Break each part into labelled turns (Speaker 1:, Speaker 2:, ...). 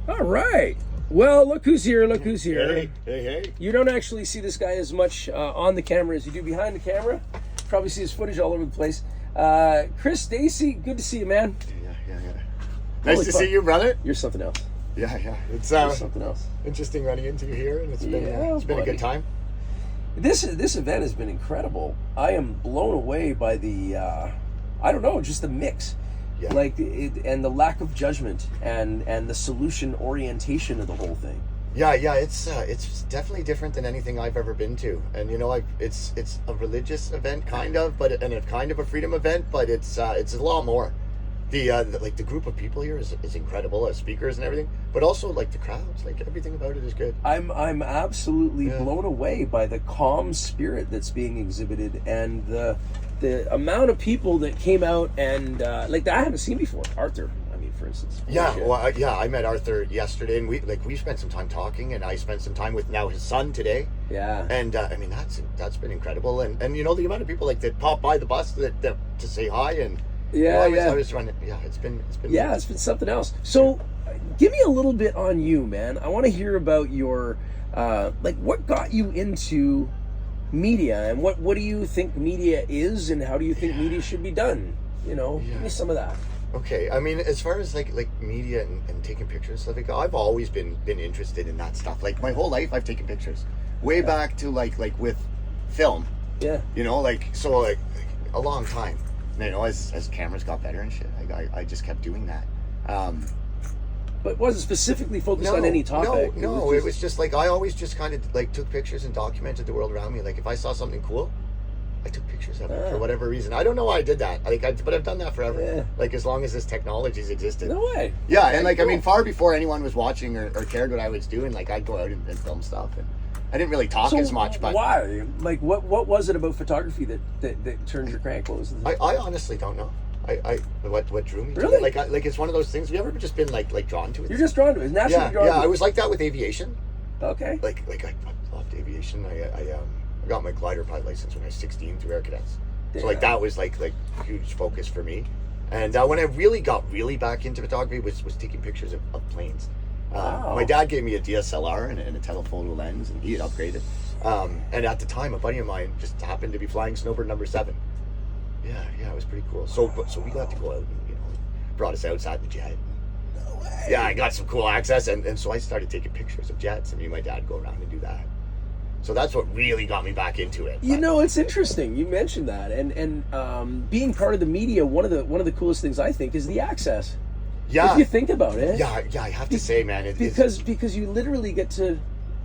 Speaker 1: All right. Well, look who's here. Look who's here.
Speaker 2: Hey.
Speaker 1: You don't actually see this guy as much on the camera as you do behind the camera. Probably see his footage all over the place. Chris Dacey, good to see you, man.
Speaker 2: Yeah. Nice to see you, brother.
Speaker 1: You're something else.
Speaker 2: Yeah. It's
Speaker 1: You're something else.
Speaker 2: interesting running into you here, and it's been a good time.
Speaker 1: This event has been incredible. I am blown away by the, I don't know, just the mix.
Speaker 2: Yeah.
Speaker 1: Like, and the lack of judgment and the solution orientation of the whole thing.
Speaker 2: Yeah, it's definitely different than anything I've ever been to, and it's a religious event kind of, and a kind of a freedom event, but it's a lot more. The group of people here is incredible as speakers and everything, but also like the crowds, like everything about it is good.
Speaker 1: I'm absolutely blown away by the calm spirit that's being exhibited and the amount of people that came out and like that I haven't seen before. Arthur, I mean, for instance.
Speaker 2: I met Arthur yesterday, and we spent some time talking, and I spent some time with now his son today.
Speaker 1: Yeah.
Speaker 2: And I mean that's been incredible, and the amount of people like that pop by the bus that to say hi and. I was running. Yeah, it's been
Speaker 1: something else. So, give me a little bit on you, man. I want to hear about your what got you into media, and what do you think media is, and how do you think media should be done? Give me some of that.
Speaker 2: Okay, I mean, as far as like media and taking pictures, stuff like I've always been interested in that stuff. Like my whole life, I've taken pictures, way back to like with film.
Speaker 1: Yeah.
Speaker 2: So a long time. As cameras got better and shit, I just kept doing that.
Speaker 1: But wasn't specifically focused on any topic.
Speaker 2: No, it was just like I always just kind of like took pictures and documented the world around me. Like if I saw something cool, I took pictures of it for whatever reason. I don't know why I did that. But I've done that forever. Yeah. Like as long as this technology's existed.
Speaker 1: No way.
Speaker 2: Yeah, and like cool. I mean, far before anyone was watching or cared what I was doing, like I'd go out and film stuff, and I didn't really talk as much. But
Speaker 1: why? Like what was it about photography that turned your crank? What was it?
Speaker 2: I honestly don't know. What drew me
Speaker 1: really?
Speaker 2: to it? Like it's one of those things. Have you ever just been like drawn to it?
Speaker 1: You're just drawn to it. It's naturally drawn to it.
Speaker 2: I was like that with aviation.
Speaker 1: Okay.
Speaker 2: Like I loved aviation. I got my glider pilot license when I was 16 through Air Cadets. Damn. So like that was like huge focus for me. And when I really got back into photography was taking pictures of planes.
Speaker 1: Wow.
Speaker 2: My dad gave me a DSLR and a telephoto lens, and he had upgraded. And at the time, a buddy of mine just happened to be flying Snowbird number 7. Yeah, it was pretty cool. So we got to go out, and brought us outside the jet.
Speaker 1: No way.
Speaker 2: Yeah, I got some cool access, and so I started taking pictures of jets, and me and my dad go around and do that. So that's what really got me back into it.
Speaker 1: It's interesting. You mentioned that, and being part of the media, one of the coolest things I think is the access.
Speaker 2: Yeah.
Speaker 1: If you think about it.
Speaker 2: Yeah. I have to say, man,
Speaker 1: because you literally get to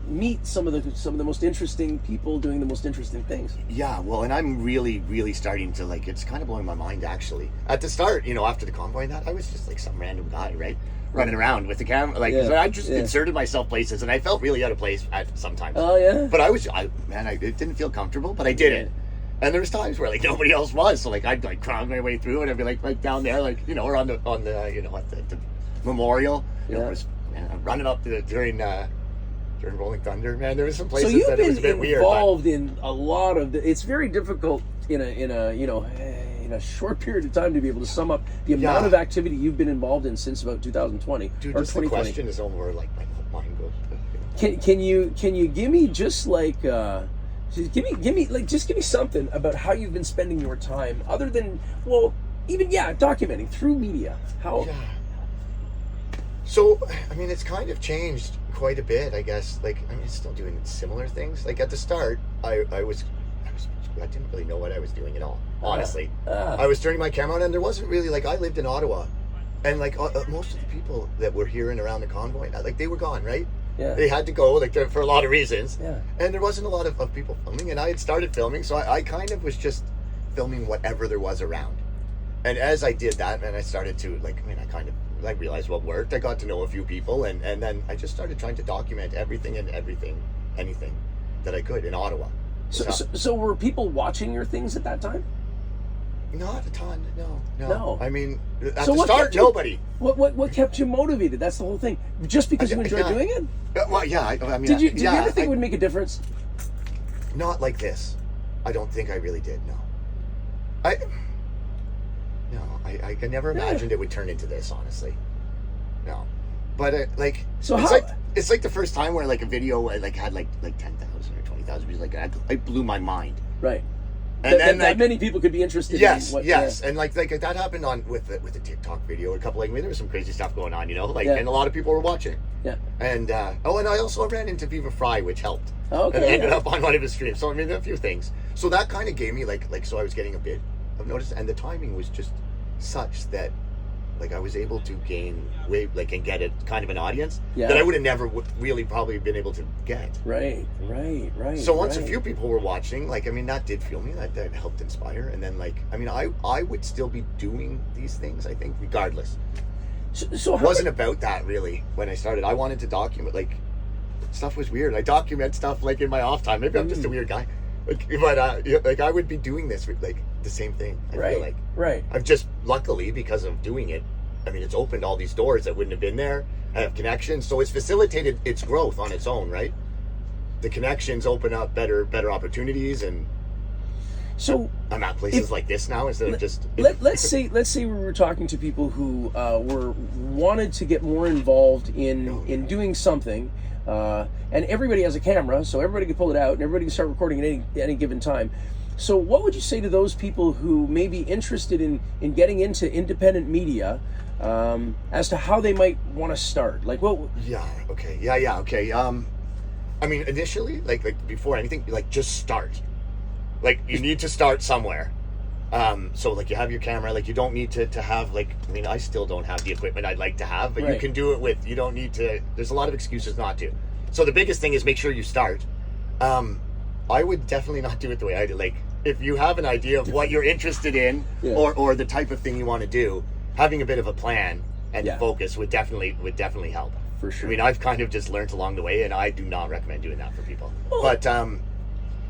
Speaker 1: meet some of the most interesting people doing the most interesting things.
Speaker 2: Yeah, well, and I'm really, really starting to it's kind of blowing my mind actually. At the start, after the convoy and that, I was just like some random guy, right? Running around with the camera, so I just inserted myself places, and I felt really out of place sometimes.
Speaker 1: Oh yeah.
Speaker 2: But it didn't feel comfortable, but I did it. And there was times where nobody else was, so I'd crawl my way through, and I'd be right down there, or on the at the memorial. I was running up during Rolling Thunder. Man, there was some places that it was a bit weird.
Speaker 1: So you've been involved in a lot of it's very difficult in a short period of time to be able to sum up the amount of activity you've been involved in since about 2020
Speaker 2: Dude,
Speaker 1: or
Speaker 2: just
Speaker 1: 2020.
Speaker 2: the question is over my mind goes.
Speaker 1: Can you give me just give me something about how you've been spending your time other than documenting through media. How?
Speaker 2: Yeah. So I mean, it's kind of changed quite a bit, I guess. Still doing similar things. At the start, I didn't really know what I was doing at all. Honestly, I was turning my camera on, and there wasn't really I lived in Ottawa, and most of the people that were here and around the convoy, they were gone, right?
Speaker 1: Yeah.
Speaker 2: They had to go for a lot of reasons.
Speaker 1: Yeah.
Speaker 2: And there wasn't a lot of people filming, and I had started filming, so I kind of was just filming whatever there was around. And as I did that, and I started to I realized what worked. I got to know a few people, and then I just started trying to document anything that I could in Ottawa.
Speaker 1: So were people watching your things at that time?
Speaker 2: Not a ton, no. I mean, at the start, nobody.
Speaker 1: What kept you motivated? That's the whole thing. Just because you enjoyed doing it?
Speaker 2: Well, yeah. I mean,
Speaker 1: did you ever think it would make a difference?
Speaker 2: Not like this. I don't think I really did. No. I never imagined it would turn into this. Honestly, no. but like,
Speaker 1: So
Speaker 2: it's like the first time where like a video like had like 10,000 or 20,000 views. Like I blew my mind.
Speaker 1: Right.
Speaker 2: And then
Speaker 1: that
Speaker 2: like,
Speaker 1: many people could be interested.
Speaker 2: Yes,
Speaker 1: in what,
Speaker 2: yes, and like that happened on with the TikTok video. A couple, like, I mean, there was some crazy stuff going on, you know, like, and a lot of people were watching.
Speaker 1: Yeah.
Speaker 2: And and I also ran into Viva Fry, which helped.
Speaker 1: Okay.
Speaker 2: And I ended up on one of his streams. So I mean, a few things. So that kind of gave me like so I was getting a bit of notice, and the timing was just such that like I was able to gain weight, like, and get it kind of an audience that I would have never really probably been able to get.
Speaker 1: Right.
Speaker 2: So once a few people were watching, like, I mean, that did fuel me. That helped inspire. And then, like, I mean, I would still be doing these things, I think, regardless.
Speaker 1: So
Speaker 2: it wasn't about that really when I started. I wanted to document, like, stuff was weird. I document stuff like in my off time. Maybe I'm just a weird guy. Like, but like I would be doing this like the same thing. I feel like.
Speaker 1: Right.
Speaker 2: I've just, luckily, because of doing it, I mean, it's opened all these doors that wouldn't have been there. I have connections, so it's facilitated its growth on its own, right? The connections open up better opportunities, and
Speaker 1: so
Speaker 2: I'm at places like this now instead of just.
Speaker 1: Let's say we were talking to people who wanted to get more involved in doing something, and everybody has a camera, so everybody can pull it out and everybody can start recording at any given time. So what would you say to those people who may be interested in getting into independent media, as to how they might want to start? Like, well,
Speaker 2: okay. I mean, initially, like before anything, like, just start. Like, you need to start somewhere. So like, you have your camera, like, you don't need to have, like, I mean, I still don't have the equipment I'd like to have, but you can do it with, you don't need to, there's a lot of excuses not to. So the biggest thing is make sure you start. I would definitely not do it the way I did. Like, if you have an idea of what you're interested in, or the type of thing you want to do, having a bit of a plan and focus would definitely help.
Speaker 1: For sure.
Speaker 2: I mean, I've kind of just learned along the way, and I do not recommend doing that for people. But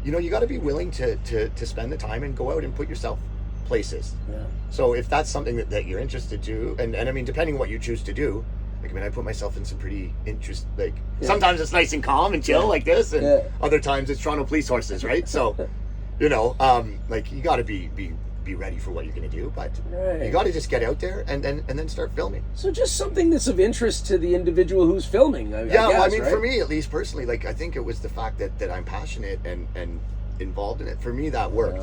Speaker 2: you know, you got to be willing to spend the time and go out and put yourself places. Yeah. So if that's something that you're interested to, and I mean, depending what you choose to do, like, I mean, I put myself in some pretty sometimes it's nice and calm and chill like this, and other times it's Toronto police horses, right? So, you know, like, you got to be ready for what you're going to do, but you got to just get out there and then start filming.
Speaker 1: So just something that's of interest to the individual who's filming. I guess,
Speaker 2: well, I mean, for me, at least personally, like, I think it was the fact that I'm passionate and involved in it. For me, that worked.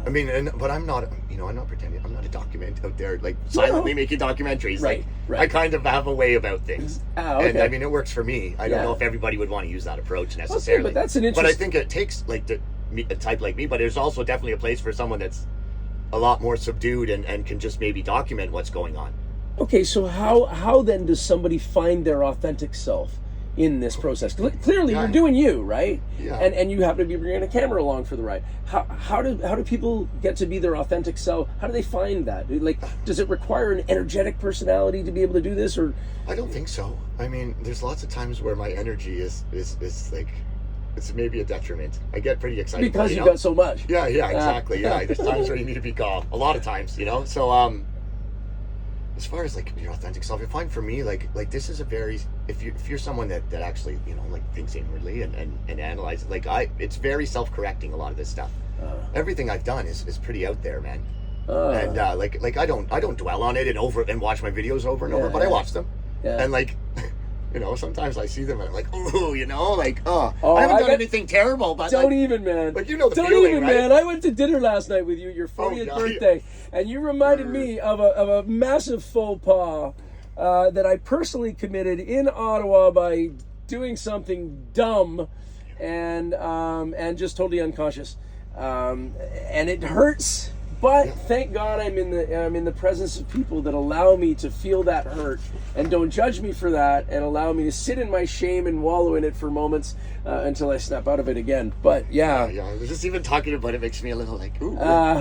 Speaker 2: I mean, but I'm not, you know, I'm not pretending. I'm not a document out there, like, silently making documentaries. Right. I kind of have a way about things. Okay. And I mean, it works for me. I don't know if everybody would want to use that approach necessarily.
Speaker 1: Okay, but that's an interesting.
Speaker 2: But I think it takes, like, a type like me, but there's also definitely a place for someone that's a lot more subdued and can just maybe document what's going on. Okay,
Speaker 1: so how then does somebody find their authentic self in this process? Clearly, you're doing you, right? Yeah. And you happen to be bringing a camera along for the ride. How do people get to be their authentic self? How do they find that? Like, does it require an energetic personality to be able to do this, or?
Speaker 2: I don't think so. I mean, there's lots of times where my energy is like, it's maybe a detriment. I get pretty excited
Speaker 1: because you got so much.
Speaker 2: Yeah, exactly. There's times where you need to be calm. A lot of times, you know. So, as far as, like, your authentic self, I find for me, like this is a very, if you're someone that actually, you know, like, thinks inwardly and analyzes, like, it's very self-correcting, a lot of this stuff. Everything I've done is pretty out there, man. And like I don't dwell on it and watch my videos over and over, but I watch them. And, like, you know, sometimes I see them and I'm like, ooh, you know, like, I haven't done anything terrible, but
Speaker 1: don't even, man.
Speaker 2: But you know the
Speaker 1: don't
Speaker 2: feeling,
Speaker 1: even,
Speaker 2: right?
Speaker 1: man. I went to dinner last night with you, your 40th birthday, and you reminded me of a massive faux pas that I personally committed in Ottawa by doing something dumb and just totally unconscious, and it hurts. But thank God I'm in the presence of people that allow me to feel that hurt and don't judge me for that and allow me to sit in my shame and wallow in it for moments until I snap out of it again. But yeah,
Speaker 2: just even talking about it makes me a little like, ooh,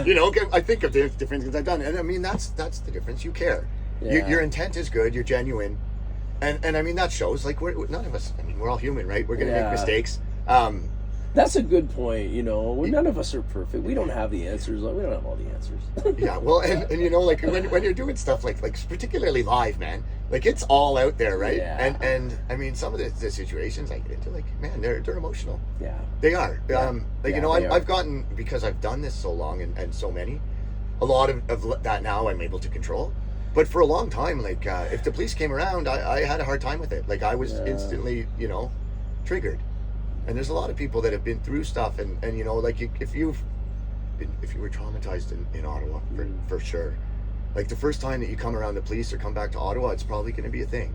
Speaker 2: you know. I think of the different things I've done, and I mean, that's the difference. You care. Your intent is good. You're genuine, and I mean, that shows. Like, none of us. I mean, we're all human, right? We're gonna make mistakes.
Speaker 1: That's a good point. You know, none of us are perfect. We don't have the answers. We don't have all the answers.
Speaker 2: Well, and you know, like, when you're doing stuff like particularly live, man, like, it's all out there, right? And I mean, some of the situations I get into, like, man, they're emotional. Yeah, they are. You know, I've gotten, because I've done this so long and so many, a lot of that now I'm able to control. But for a long time, like if the police came around, I had a hard time with it. Like I was instantly, triggered. And there's a lot of people that have been through stuff, and like if you were traumatized in Ottawa, for sure, like the first time that you come around the police or come back to Ottawa, it's probably going to be a thing.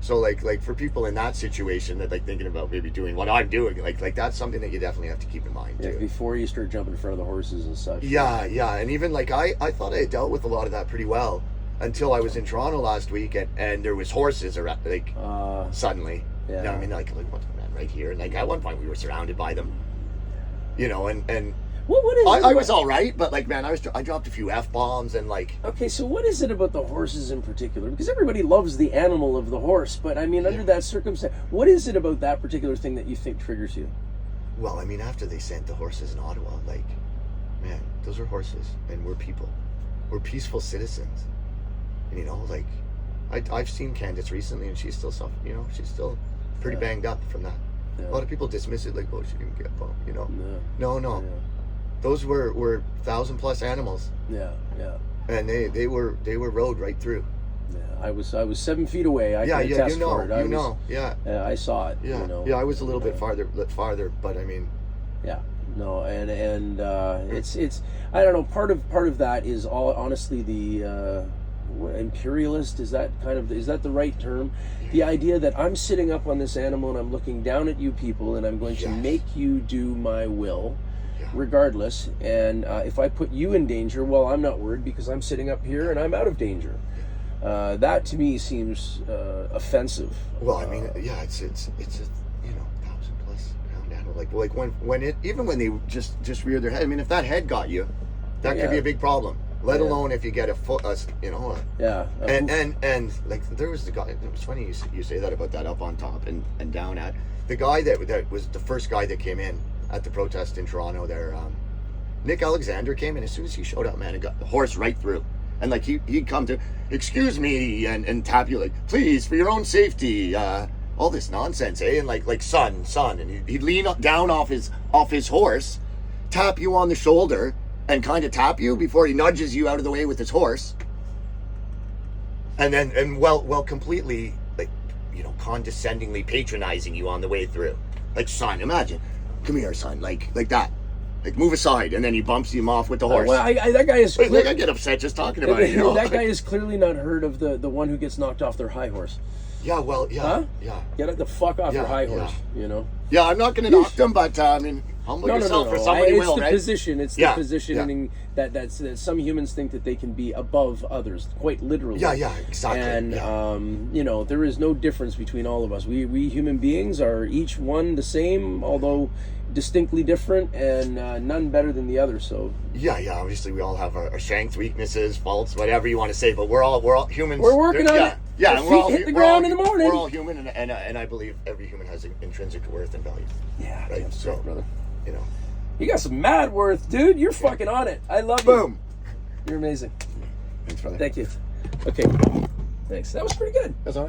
Speaker 2: So like for people in that situation that like thinking about maybe doing what I'm doing, like that's something that you definitely have to keep in mind too.
Speaker 1: Before you start jumping in front of the horses and such.
Speaker 2: Yeah, and even like I thought I had dealt with a lot of that pretty well until I was in Toronto last week, and there was horses around, like suddenly. Yeah. You know what I mean? Like what's man right here? And like at one point we were surrounded by them. And
Speaker 1: what is
Speaker 2: I was all right, but like man, I dropped a few F-bombs and like.
Speaker 1: Okay, so what is it about the horses in particular? Because everybody loves the animal of the horse, but I mean, under that circumstance, what is it about that particular thing that you think triggers you?
Speaker 2: Well, I mean, after they sent the horses in Ottawa, like, man, those are horses, and we're people. We're peaceful citizens. And, like, I've seen Candace recently, and she's still suffering. She's still pretty banged up from that. Yeah. A lot of people dismiss it like, oh, she didn't get bumped. No. Yeah. Those were 1,000+ animals. Yeah. And they were rode right through.
Speaker 1: Yeah, I was 7 feet away. I can attest for it. I saw it.
Speaker 2: Yeah, yeah. I was a little bit farther, but I mean. Yeah.
Speaker 1: No, and it's I don't know. Part of that is all honestly the imperialist. Is that the right term? The idea that I'm sitting up on this animal and I'm looking down at you people and I'm going to make you do my will. Regardless, and if I put you in danger, well, I'm not worried because I'm sitting up here and I'm out of danger. That to me seems offensive.
Speaker 2: Well, I mean, it's a 1,000+ pound animal. Like when they just rear their head. I mean, if that head got you, that could be a big problem. Let alone if you get a foot, and like there was the guy. It was funny you say that about that up on top and down at the guy that was the first guy that came in at the protest in Toronto there. Nick Alexander came in. As soon as he showed up, man, it got the horse right through. And like he'd come to, excuse me, and tap you like, please, for your own safety, all this nonsense, eh? And like son, and he'd lean down off his horse, tap you on the shoulder, and kind of tap you before he nudges you out of the way with his horse. And then completely like condescendingly patronizing you on the way through. Like, son, imagine. Come here, son. Like that. Like, move aside, and then he bumps him off with the horse.
Speaker 1: Well, that guy is.
Speaker 2: Like, I get upset just talking about it.
Speaker 1: That guy has clearly not heard of the one who gets knocked off their high horse.
Speaker 2: Yeah, well, yeah,
Speaker 1: huh?
Speaker 2: Yeah.
Speaker 1: Get the fuck off your high horse,
Speaker 2: Yeah, I'm not going to knock them, but I mean, humble yourself for somebody will, right?
Speaker 1: It's the positioning that some humans think that they can be above others, quite literally.
Speaker 2: Yeah, exactly.
Speaker 1: And there is no difference between all of us. We human beings are each one the same, although distinctly different, and none better than the other. So
Speaker 2: yeah. Obviously, we all have our strengths, weaknesses, faults, whatever you want to say. But we're all humans.
Speaker 1: We're working on it.
Speaker 2: Yeah,
Speaker 1: and we're all hit the ground in the morning.
Speaker 2: We're all human, and I believe every human has an intrinsic worth and value.
Speaker 1: Yeah,
Speaker 2: right. So,
Speaker 1: brother,
Speaker 2: you
Speaker 1: got some mad worth, dude. You're fucking on it. I love you.
Speaker 2: Boom.
Speaker 1: You're amazing.
Speaker 2: Thanks, brother.
Speaker 1: Thank you. Okay. Thanks. That was pretty good.
Speaker 2: That's all right.